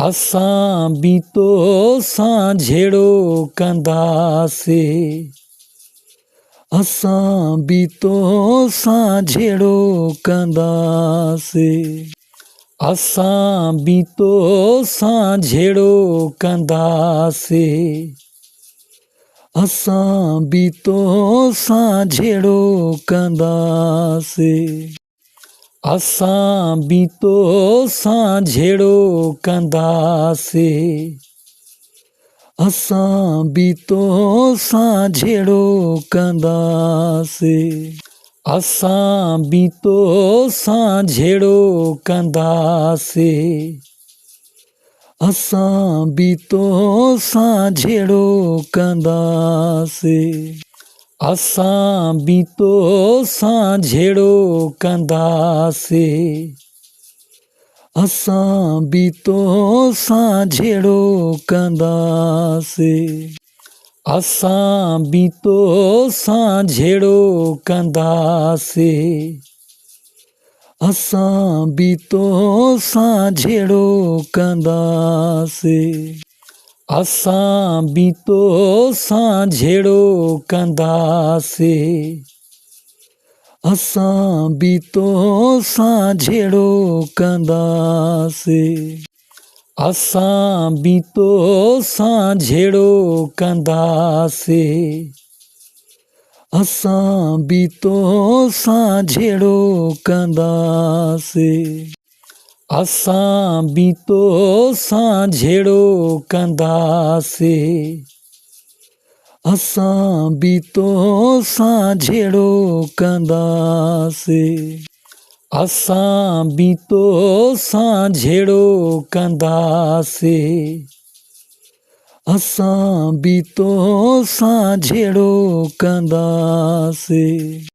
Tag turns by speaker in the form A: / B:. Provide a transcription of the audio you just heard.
A: असां बीतो सां कंदासे, असां बीतो सां कंदासे, असां बीतो सां कंदासे, असां बीतो सां कंदासे, असां बीतो सां कंदासे, असां बीतो सां कंदासे, असां बीतो सां कंदासे, असां बीतो सां कंदासे, असां बीतो सां कंदासे, असां बीतो सां कंदासे, असां बीतो सां कंदासे, असां बीतो सां कंदासे, असां बीतो सां कंदासे, असां बीतो सां कंदासे, असां बीतो सां कंदासे, असां बीतो सां कंदासे, असां बीतो सां कंदासे, असां बीतो सां कंदासे, असां बीतो सां कंदासे, असां बीतो सां कंदासे।